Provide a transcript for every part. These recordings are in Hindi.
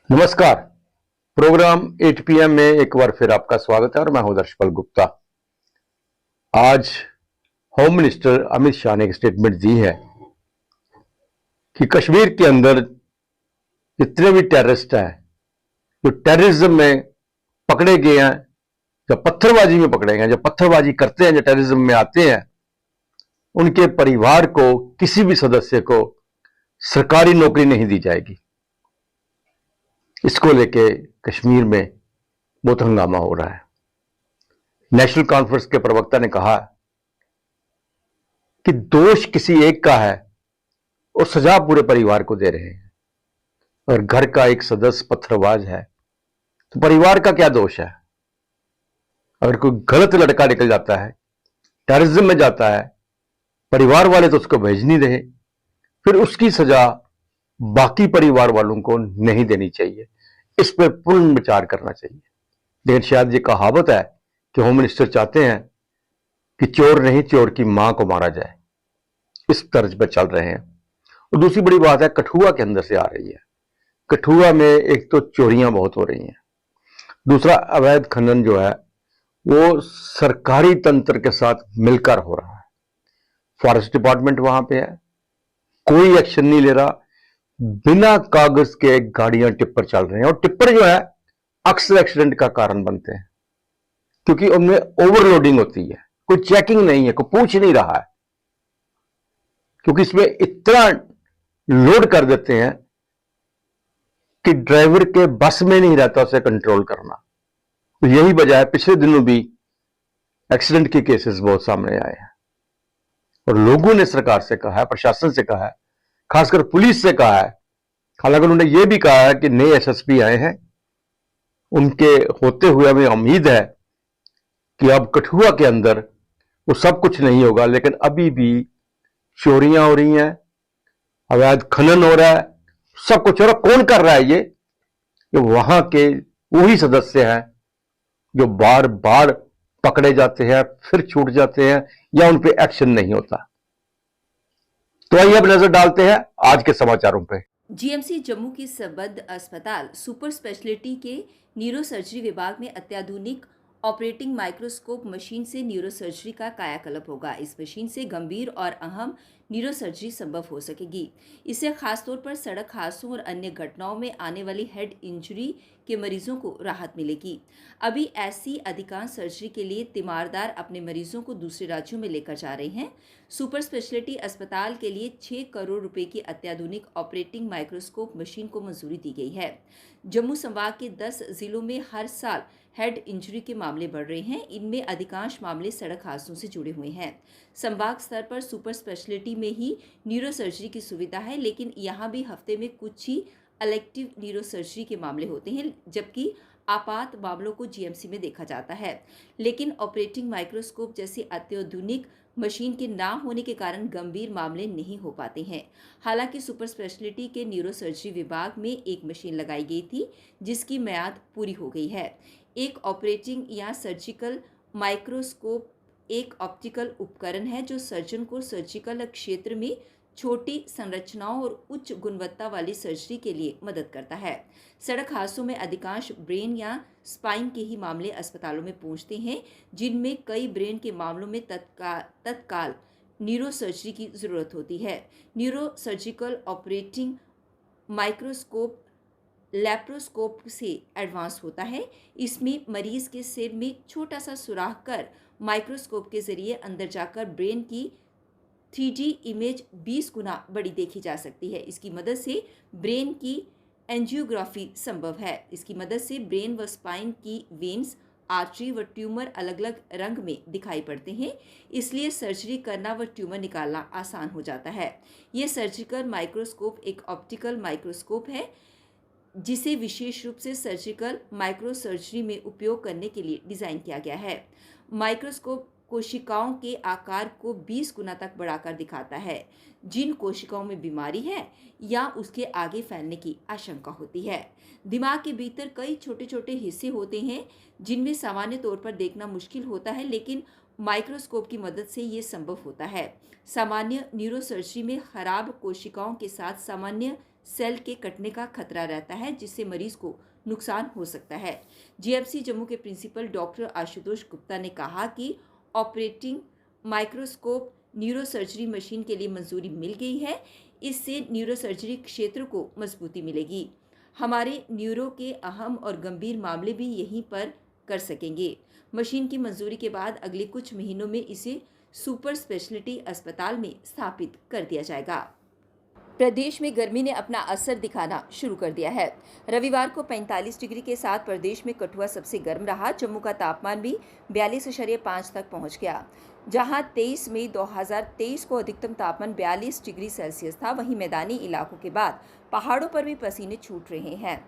नमस्कार। प्रोग्राम 8 पीएम में एक बार फिर आपका स्वागत है और मैं हूं दर्शपल गुप्ता। आज होम मिनिस्टर अमित शाह ने एक स्टेटमेंट दी है कि कश्मीर के अंदर जितने भी टेररिस्ट हैं, जो टेररिज्म में पकड़े गए हैं, जो पत्थरबाजी में पकड़े गए हैं, जो पत्थरबाजी करते हैं, जो टेररिज्म में आते हैं, उनके परिवार को, किसी भी सदस्य को सरकारी नौकरी नहीं दी जाएगी। इसको लेके कश्मीर में बहुत हंगामा हो रहा है। नेशनल कॉन्फ्रेंस के प्रवक्ता ने कहा कि दोष किसी एक का है और सजा पूरे परिवार को दे रहे हैं। अगर घर का एक सदस्य पत्थरबाज है तो परिवार का क्या दोष है? अगर कोई गलत लड़का निकल जाता है, टेररिज्म में जाता है, परिवार वाले तो उसको भेज नहीं रहे, फिर उसकी सजा बाकी परिवार वालों को नहीं देनी चाहिए। इस पर पूर्ण विचार करना चाहिए। लेकिन शायद ये कहावत है कि होम मिनिस्टर चाहते हैं कि चोर नहीं, चोर की मां को मारा जाए। इस तर्ज पर चल रहे हैं। और दूसरी बड़ी बात है, कठुआ के अंदर से आ रही है। कठुआ में एक तो चोरियां बहुत हो रही हैं, दूसरा अवैध खनन जो है वो सरकारी तंत्र के साथ मिलकर हो रहा है। फॉरेस्ट डिपार्टमेंट वहां पे है, कोई एक्शन नहीं ले रहा। बिना कागज के गाड़ियां टिप्पर चल रहे हैं और टिप्पर जो है अक्सर एक्सीडेंट का कारण बनते हैं, क्योंकि उनमें ओवरलोडिंग होती है। कोई चेकिंग नहीं है, कोई पूछ नहीं रहा है, क्योंकि इसमें इतना लोड कर देते हैं कि ड्राइवर के बस में नहीं रहता उसे कंट्रोल करना। तो यही वजह है, पिछले दिनों भी एक्सीडेंट के केसेस बहुत सामने आए हैं और लोगों ने सरकार से कहा है, प्रशासन से कहा है, खासकर पुलिस से कहा है। हालांकि उन्होंने यह भी कहा है कि नए एसएसपी आए हैं, उनके होते हुए हमें उम्मीद है कि अब कठुआ के अंदर वो सब कुछ नहीं होगा। लेकिन अभी भी चोरियां हो रही हैं, अवैध खनन हो रहा है, सब कुछ हो रहा है। कौन कर रहा है ये वहां के वही सदस्य हैं जो बार बार पकड़े जाते हैं, फिर छूट जाते हैं या उन पे एक्शन नहीं होता। तो आइए अब नजर डालते हैं आज के समाचारों पे। जीएमसी जम्मू की संबद्ध अस्पताल सुपर स्पेशलिटी के न्यूरोसर्जरी विभाग में अत्याधुनिक ऑपरेटिंग माइक्रोस्कोप मशीन से न्यूरोसर्जरी का कायाकल्प होगा। इस मशीन से गंभीर और अहम न्यूरोसर्जरी संभव हो सकेगी। इससे खासतौर पर सड़क हादसों और अन्य घटनाओं में आने वाली हेड इंजरी के मरीजों को राहत मिलेगी। अभी ऐसी अधिकांश सर्जरी के लिए तीमारदार अपने मरीजों को दूसरे राज्यों में लेकर जा रहे हैं। सुपर स्पेशलिटी अस्पताल के लिए 6 करोड़ रुपए की अत्याधुनिक ऑपरेटिंग माइक्रोस्कोप मशीन को मंजूरी दी गई है। जम्मू संभाग के 10 जिलों में हर साल हेड इंजरी के मामले बढ़ रहे हैं। इनमें अधिकांश मामले सड़क हादसों से जुड़े हुए हैं। संभाग स्तर पर सुपर स्पेशलिटी में ही न्यूरोसर्जरी की सुविधा है, लेकिन यहाँ भी हफ्ते में कुछ ही इलेक्टिव न्यूरोसर्जरी के मामले होते हैं, जबकि आपात मामलों को जीएमसी में देखा जाता है। लेकिन ऑपरेटिंग माइक्रोस्कोप जैसी अत्याधुनिक मशीन के ना होने के कारण गंभीर मामले नहीं हो पाते हैं। हालांकि सुपर स्पेशलिटी के न्यूरोसर्जरी विभाग में एक मशीन लगाई गई थी जिसकी म्याद पूरी हो गई है। एक ऑपरेटिंग या सर्जिकल माइक्रोस्कोप एक ऑप्टिकल उपकरण है जो सर्जन को सर्जिकल क्षेत्र में छोटी संरचनाओं और उच्च गुणवत्ता वाली सर्जरी के लिए मदद करता है। सड़क हादसों में अधिकांश ब्रेन या स्पाइन के ही मामले अस्पतालों में पहुंचते हैं, जिनमें कई ब्रेन के मामलों में तत्काल न्यूरोसर्जरी की जरूरत होती है। न्यूरोसर्जिकल ऑपरेटिंग माइक्रोस्कोप लैप्रोस्कोप से एडवांस होता है। इसमें मरीज के सिर में छोटा सा सुराख कर माइक्रोस्कोप के जरिए अंदर जाकर ब्रेन की 3D इमेज 20 गुना बड़ी देखी जा सकती है। इसकी मदद से ब्रेन की एंजियोग्राफी संभव है। इसकी मदद से ब्रेन व स्पाइन की वेन्स, आर्टरी व ट्यूमर अलग अलग रंग में दिखाई पड़ते हैं, इसलिए सर्जरी करना व ट्यूमर निकालना आसान हो जाता है। यह सर्जिकल माइक्रोस्कोप एक ऑप्टिकल माइक्रोस्कोप है जिसे विशेष रूप से सर्जिकल माइक्रोसर्जरी में उपयोग करने के लिए डिज़ाइन किया गया है। माइक्रोस्कोप कोशिकाओं के आकार को 20 गुना तक बढ़ाकर दिखाता है जिन कोशिकाओं में बीमारी है या उसके आगे फैलने की आशंका होती है। दिमाग के भीतर कई छोटे छोटे हिस्से होते हैं जिनमें सामान्य तौर पर देखना मुश्किल होता है, लेकिन माइक्रोस्कोप की मदद से ये संभव होता है। सामान्य न्यूरोसर्जरी में खराब कोशिकाओं के साथ सामान्य सेल के कटने का खतरा रहता है, जिससे मरीज को नुकसान हो सकता है। जीएमसी जम्मू के प्रिंसिपल डॉक्टर आशुतोष गुप्ता ने कहा कि ऑपरेटिंग माइक्रोस्कोप न्यूरोसर्जरी मशीन के लिए मंजूरी मिल गई है। इससे न्यूरोसर्जरी क्षेत्र को मजबूती मिलेगी। हमारे न्यूरो के अहम और गंभीर मामले भी यहीं पर कर सकेंगे। मशीन की मंजूरी के बाद अगले कुछ महीनों में इसे सुपर स्पेशलिटी अस्पताल में स्थापित कर दिया जाएगा। प्रदेश में गर्मी ने अपना असर दिखाना शुरू कर दिया है। रविवार को 45 डिग्री के साथ प्रदेश में कठुआ सबसे गर्म रहा। जम्मू का तापमान भी 42.5 तक पहुंच गया। जहां 23 मई 2023 को अधिकतम तापमान 42 डिग्री सेल्सियस था, वहीं मैदानी इलाकों के बाद पहाड़ों पर भी पसीने छूट रहे हैं।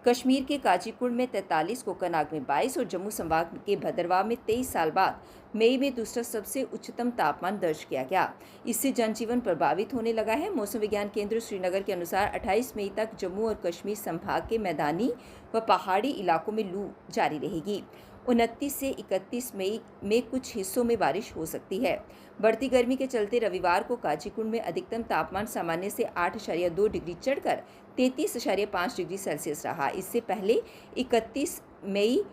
कश्मीर के काजीकुंड में 43, कोकरनाग में 22 और जम्मू संभाग के भदरवाह में 23 साल बाद मई में दूसरा सबसे उच्चतम तापमान दर्ज किया गया। इससे जनजीवन प्रभावित होने लगा है। मौसम विज्ञान केंद्र श्रीनगर के अनुसार 28 मई तक जम्मू और कश्मीर संभाग के मैदानी व पहाड़ी इलाकों में लू जारी रहेगी। 29 से 31 मई में कुछ हिस्सों में बारिश हो सकती है। बढ़ती गर्मी के चलते रविवार को काजीकुंड में अधिकतम तापमान सामान्य से 8.2 डिग्री चढ़कर 33.5 डिग्री सेल्सियस रहा। इससे पहले 31 मई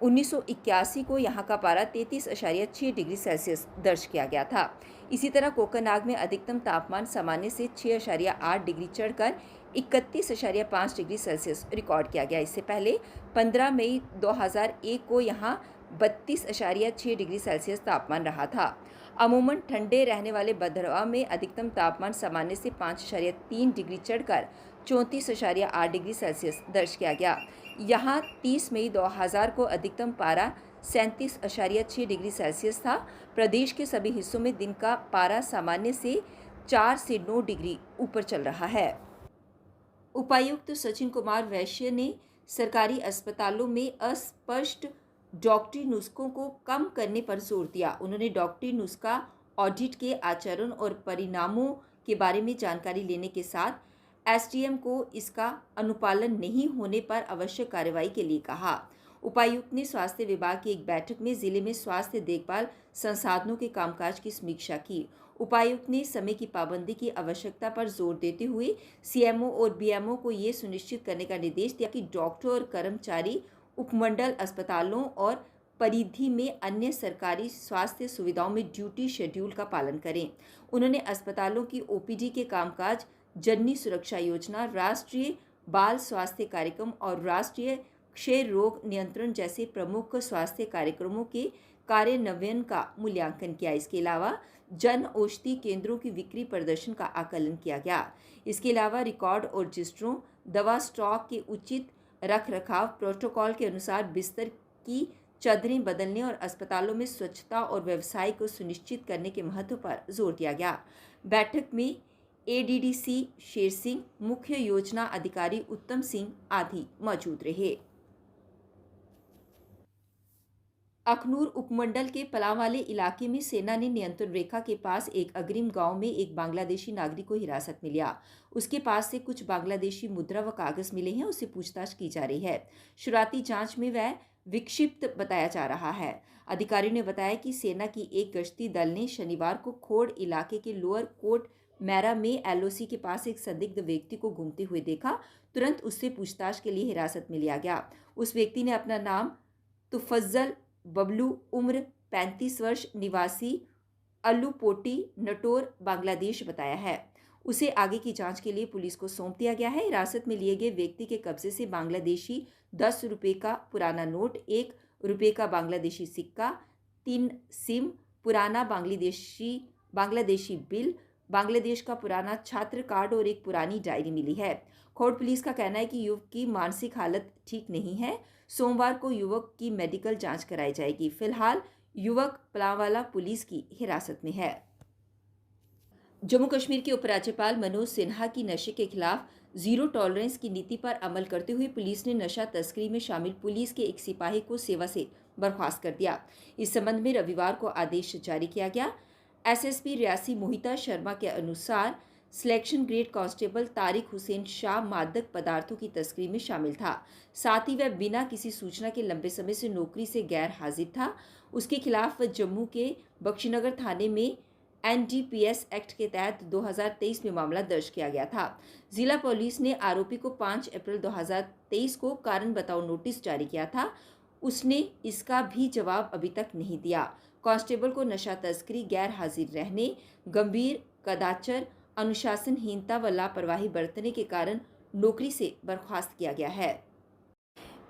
1981 को यहाँ का पारा 33.6 डिग्री सेल्सियस दर्ज किया गया था। इसी तरह कोकरनाग में अधिकतम तापमान सामान्य से 6.8 डिग्री चढ़कर 31.5 डिग्री सेल्सियस रिकॉर्ड किया गया। इससे पहले 15 मई 2001 को यहाँ 32.6 डिग्री सेल्सियस तापमान रहा था। अमूमन ठंडे रहने वाले भदरवाह में अधिकतम तापमान सामान्य से 5.3 डिग्री चढ़कर 34.8 डिग्री सेल्सियस दर्ज किया गया। यहाँ 30 मई 2000 को अधिकतम पारा 37.6 डिग्री सेल्सियस था। प्रदेश के सभी हिस्सों में दिन का पारा सामान्य से 4 से 9 डिग्री ऊपर चल रहा है। उपायुक्त सचिन कुमार वैश्य ने सरकारी अस्पतालों में अस्पष्ट डॉक्टरी नुस्खों को कम करने पर जोर दिया। उन्होंने डॉक्टरी नुस्खा ऑडिट के आचरण और परिणामों के बारे में जानकारी लेने के साथ एसडीएम को इसका अनुपालन नहीं होने पर आवश्यक कार्रवाई के लिए कहा। उपायुक्त ने स्वास्थ्य विभाग की एक बैठक में जिले में स्वास्थ्य देखभाल संसाधनों के कामकाज की समीक्षा की। उपायुक्त ने समय की पाबंदी की आवश्यकता पर जोर देते हुए सीएमओ और बीएमओ को ये सुनिश्चित करने का निर्देश दिया कि डॉक्टर और कर्मचारी उपमंडल अस्पतालों और परिधि में अन्य सरकारी स्वास्थ्य सुविधाओं में ड्यूटी शेड्यूल का पालन करें। उन्होंने अस्पतालों की ओपीडी के कामकाज, जननी सुरक्षा योजना, राष्ट्रीय बाल स्वास्थ्य कार्यक्रम और राष्ट्रीय क्षय रोग नियंत्रण जैसे प्रमुख स्वास्थ्य कार्यक्रमों के कार्यान्वयन का मूल्यांकन किया। इसके अलावा जन औषधि केंद्रों की बिक्री प्रदर्शन का आकलन किया गया। इसके अलावा रिकॉर्ड और रजिस्ट्रों, दवा स्टॉक के उचित रख रखाव, प्रोटोकॉल के अनुसार बिस्तर की चादरें बदलने और अस्पतालों में स्वच्छता और व्यवसाय को सुनिश्चित करने के महत्व पर जोर दिया गया। बैठक में एडीडीसी शेर सिंह, मुख्य योजना अधिकारी उत्तम सिंह आदि मौजूद रहे। अखनूर उपमंडल के पलावाले इलाके में सेना ने नियंत्रण रेखा के पास एक अग्रिम गांव में एक बांग्लादेशी नागरिक को हिरासत में लिया। उसके पास से कुछ बांग्लादेशी मुद्रा व कागज मिले हैं। उससे पूछताछ की जा रही है। शुरुआती जांच में वह विक्षिप्त बताया जा रहा है। अधिकारियों ने बताया कि सेना की एक गश्ती दल ने शनिवार को खोड़ इलाके के लोअर कोट मैरा में एलओसी के पास एक संदिग्ध व्यक्ति को घूमते हुए देखा। तुरंत उससे पूछताछ के लिए हिरासत में लिया गया। उस व्यक्ति ने अपना नाम तुफज्जल बबलू, उम्र 35 वर्ष, निवासी अल्लूपोटी, नटोर, बांग्लादेश बताया है। उसे आगे की जांच के लिए पुलिस को सौंप दिया गया है। हिरासत में लिए गए व्यक्ति के कब्जे से बांग्लादेशी 10 रुपये का पुराना नोट, 1 रुपये का बांग्लादेशी सिक्का, 3 सिम, पुराना बांग्लादेशी बिल, बांग्लादेश का पुराना छात्र कार्ड और एक पुरानी डायरी मिली है। खोड़ पुलिस का कहना है कि युवक की मानसिक हालत ठीक नहीं है। सोमवार को युवक की मेडिकल जांच कराई जाएगी। फिलहाल युवक पलावाला पुलिस की हिरासत में है। जम्मू कश्मीर के उपराज्यपाल मनोज सिन्हा की नशे के खिलाफ जीरो टॉलरेंस की नीति पर अमल करते हुए पुलिस ने नशा तस्करी में शामिल पुलिस के एक सिपाही को सेवा से बर्खास्त कर दिया। इस संबंध में रविवार को आदेश जारी किया गया। एसएसपी रियासी मोहिता शर्मा के अनुसार selection grade constable Tariq Hussain Shah मादक पदार्थों की तस्करी में शामिल था। साथ ही वह बिना किसी सूचना के लंबे समय से नौकरी से गैर हाजिर था। उसके खिलाफ जम्मू के बख्शीनगर थाने में एनडीपीएस एक्ट के तहत 2023 में मामला दर्ज किया गया था। जिला पुलिस ने आरोपी को 5 अप्रैल 2023 को कारण बताओ नोटिस जारी किया था। उसने इसका भी जवाब अभी तक नहीं दिया। कांस्टेबल को नशा तस्करी, गैर हाजिर रहने, गंभीर कदाचार, अनुशासनहीनता व लापरवाही बरतने के कारण नौकरी से बर्खास्त किया गया है।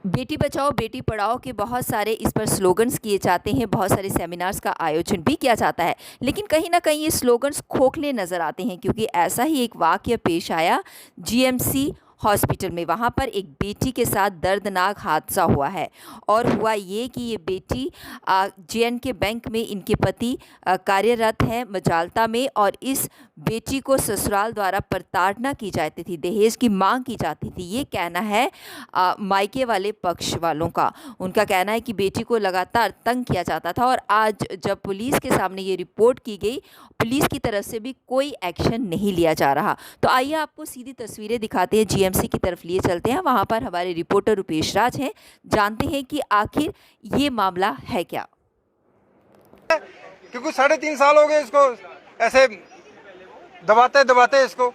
बेटी बचाओ बेटी पढ़ाओ के बहुत सारे इस पर स्लोगन्स किए जाते हैं, बहुत सारे सेमिनार्स का आयोजन भी किया जाता है, लेकिन कहीं ना कहीं ये स्लोगन्स खोखले नज़र आते हैं, क्योंकि ऐसा ही एक वाकया पेश आया जीएमसी हॉस्पिटल में। वहाँ पर एक बेटी के साथ दर्दनाक हादसा हुआ है, और हुआ ये कि ये बेटी जेएनके बैंक में इनके पति कार्यरत हैं मजालता में, और इस बेटी को ससुराल द्वारा प्रताड़ना की जाती थी, दहेज की मांग की जाती थी। ये कहना है मायके वाले पक्ष वालों का। उनका कहना है कि बेटी को लगातार तंग किया जाता था, और आज जब पुलिस के सामने ये रिपोर्ट की गई, पुलिस की तरफ से भी कोई एक्शन नहीं लिया जा रहा। तो आइए आपको सीधी तस्वीरें दिखाते हैं, जीएमसी की तरफ लिए चलते हैं। वहाँ पर हमारे रिपोर्टर रुपेश राज हैं, जानते हैं कि आखिर ये मामला है क्या। क्योंकि 3.5 साल हो गए इसको ऐसे दबाते दबाते, इसको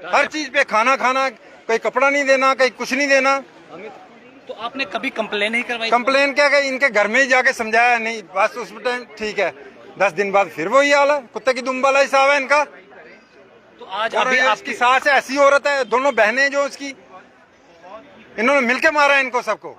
हर चीज पे खाना, कोई कपड़ा नहीं देना, कहीं कुछ नहीं देना। तो आपने कभी कंप्लेन नहीं करवाई? कंप्लेन क्या गई, इनके घर में ही जाके समझाया, नहीं बस उस टाइम ठीक है। 10 दिन बाद फिर वही हाल है, कुत्ते की दुम वाला हिसाब है इनका। तो आज और अभी इसकी सास ऐसी औरत है, दोनों बहनें जो इसकी, इन्होंने मिलके मारा है इनको सबको।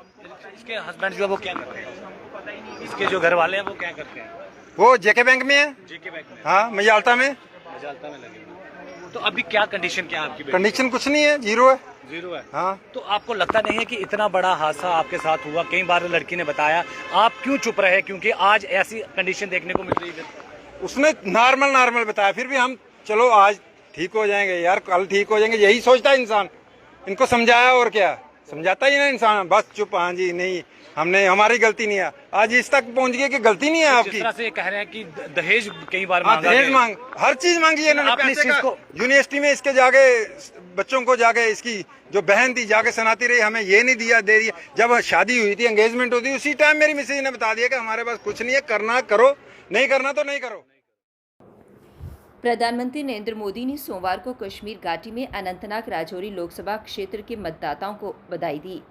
इसके हस्बैंड जो है वो क्या करते हैं? इसके जो घर वाले हैं वो क्या करते हैं? वो जेके बैंक में है। जेके बैंक में? हाँ, मजालता में। मजालता में लगे हुए। तो अभी क्या कंडीशन क्या है आपकी बेटी? कंडीशन कुछ नहीं है, 0 है। 0 है। हाँ। तो आपको लगता नहीं है कि इतना बड़ा हादसा आपके साथ हुआ? कई बार लड़की ने बताया, आप क्यों चुप रहे? क्योंकि आज ऐसी कंडीशन देखने को मिल रही है। उसने नॉर्मल बताया, फिर भी हम चलो आज ठीक हो जाएंगे यार, कल ठीक हो जाएंगे, यही सोचता है इंसान। इनको समझाया, और क्या समझाता ही ना इंसान, बस चुप। हाँ जी, नहीं हमने, हमारी गलती नहीं है। आज इस तक पहुंच गए कि गलती नहीं है आपकी। जिस तरह से कह रहे हैं कि दहेज कई बार हाँ, दहेज मांग, हर चीज मांगी है इन्होंने। आपने इस चीज को यूनिवर्सिटी में इसके जाके बच्चों को जाके, इसकी जो बहन थी जाके सुनाती रही, हमें ये नहीं दिया, दे दिया। जब शादी हुई थी, एंगेजमेंट होती, उसी टाइम मेरी मिसेज ने बता दिया कि हमारे पास कुछ नहीं है, करना करो, नहीं करना तो नहीं करो। प्रधानमंत्री नरेंद्र मोदी ने सोमवार को कश्मीर घाटी में अनंतनाग राजौरी लोकसभा क्षेत्र के मतदाताओं को बधाई दी।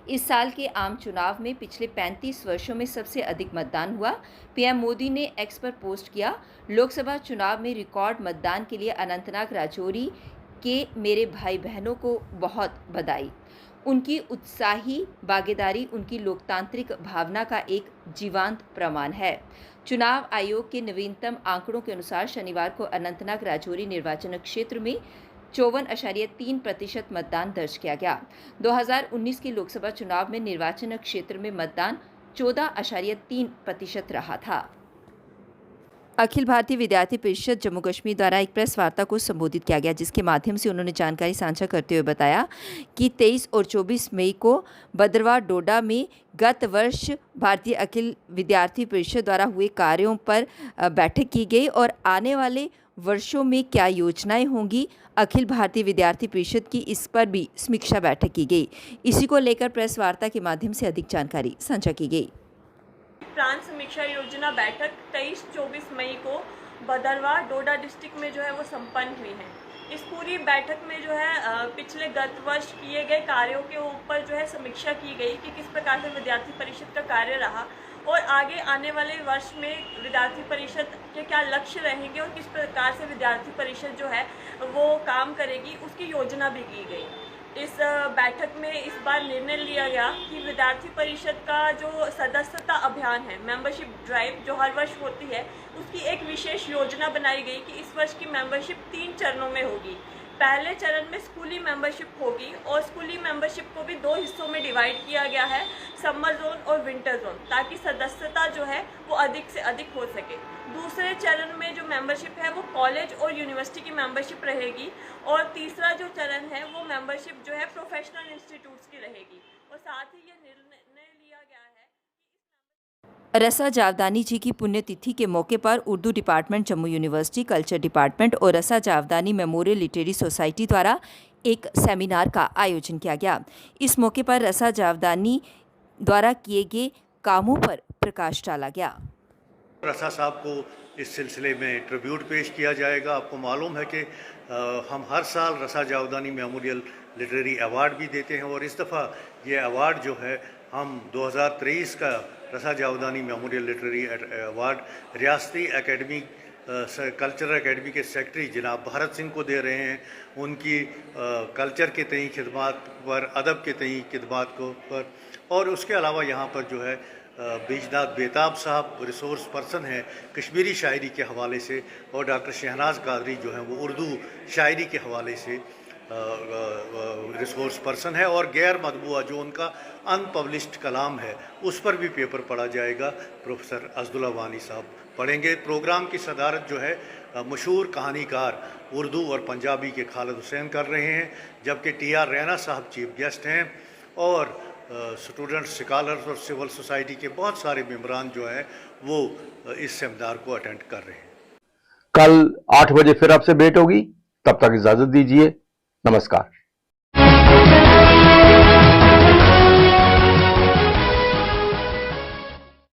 इस साल के आम चुनाव में पिछले 35 वर्षों में सबसे अधिक मतदान हुआ। पीएम मोदी ने एक्स पर पोस्ट किया, लोकसभा चुनाव में रिकॉर्ड मतदान के लिए अनंतनाग राजौरी के मेरे भाई बहनों को बहुत बधाई। उनकी उत्साही भागीदारी उनकी लोकतांत्रिक भावना का एक जीवंत प्रमाण है। चुनाव आयोग के नवीनतम आंकड़ों के अनुसार शनिवार को अनंतनाग राजौरी निर्वाचन क्षेत्र में 54.3% मतदान दर्ज किया गया। 2019 के लोकसभा चुनाव में निर्वाचन क्षेत्र में मतदान 14.3% रहा था। अखिल भारतीय विद्यार्थी परिषद जम्मू कश्मीर द्वारा एक प्रेस वार्ता को संबोधित किया गया, जिसके माध्यम से उन्होंने जानकारी साझा करते हुए बताया कि 23 और 24 मई को भद्रवाह डोडा में गत वर्ष भारतीय अखिल विद्यार्थी परिषद द्वारा हुए कार्यों पर बैठक की गई, और आने वाले वर्षों में क्या योजनाएं होंगी अखिल भारतीय विद्यार्थी परिषद की, इस पर भी समीक्षा बैठक की गई। इसी को लेकर प्रेस वार्ता के माध्यम से अधिक जानकारी साझा की गई। प्रांत समीक्षा योजना बैठक 23-24 मई को भदरवाह डोडा डिस्ट्रिक्ट में जो है वो संपन्न हुई है। इस पूरी बैठक में जो है पिछले गत वर्ष किए गए कार्यों के ऊपर जो है समीक्षा की गई कि किस प्रकार से विद्यार्थी परिषद का कार्य रहा, और आगे आने वाले वर्ष में विद्यार्थी परिषद के क्या लक्ष्य रहेंगे और किस प्रकार से विद्यार्थी परिषद जो है वो काम करेगी, उसकी योजना भी की गई। इस बैठक में इस बार निर्णय लिया गया कि विद्यार्थी परिषद का जो सदस्यता अभियान है, मेंबरशिप ड्राइव जो हर वर्ष होती है, उसकी एक विशेष योजना बनाई गई कि इस वर्ष की मेंबरशिप 3 चरणों में होगी। पहले चरण में स्कूली मेंबरशिप होगी, और स्कूली मेंबरशिप को भी 2 हिस्सों में डिवाइड किया गया है, समर जोन और विंटर जोन, ताकि सदस्यता जो है वो अधिक से अधिक हो सके। दूसरे चरण में जो मेंबरशिप है वो कॉलेज और यूनिवर्सिटी की मेंबरशिप रहेगी, और तीसरा जो चरण है वो मेंबरशिप जो है प्रोफेशनल इंस्टीट्यूट्स की रहेगी। और साथ ही ये निर्णय लिया गया है। रसा जावदानी जी की पुण्यतिथि के मौके पर Urdu department Jammu university, culture department और रसा जावदानी मेमोरियल लिटरेरी सोसाइटी द्वारा एक सेमिनार का आयोजन किया गया। इस मौके पर रसा जावदानी द्वारा किए गए कामों पर प्रकाश डाला गया। रसा साहब को इस सिलसिले में ट्रिब्यूट पेश किया जाएगा। आपको मालूम है कि हम हर साल रसा जावदानी मेमोरियल लिटरेरी अवार्ड भी देते हैं और इस दफ़ा ये अवार्ड जो है हम 2023 का रसा जावदानी मेमोरियल लिटरेरी अवार्ड रियासती एकेडमी कल्चरल एकेडमी के सेक्रेटरी जनाब भारत सिंह को दे रहे हैं। उनकी कल्चर के तई खिदमात पर, अदब के तई खिदमात को पर, और उसके अलावा यहाँ पर जो है बीजनाथ बेताब साहब रिसोर्स पर्सन हैं कश्मीरी शायरी के हवाले से, और डॉक्टर शहनाज कादरी जो हैं वो उर्दू शायरी के हवाले से रिसोर्स पर्सन है, और गैर मतबूआ जो उनका अनपब्लिश्ड कलाम है उस पर भी पेपर पढ़ा जाएगा। प्रोफेसर अज़दुल्ला वानी साहब पढ़ेंगे। प्रोग्राम की सदारत जो है मशहूर कहानीकार उर्दू और पंजाबी के खालिद हुसैन कर रहे हैं, जबकि TR रैना साहब चीफ गेस्ट हैं, और स्टूडेंट स्कॉलर्स और सिविल सोसाइटी के बहुत सारे मेम्बरान जो हैं वो इस सेमिनार को अटेंड कर रहे हैं। कल 8 बजे फिर आपसे भेंट होगी, तब तक इजाजत दीजिए। नमस्कार।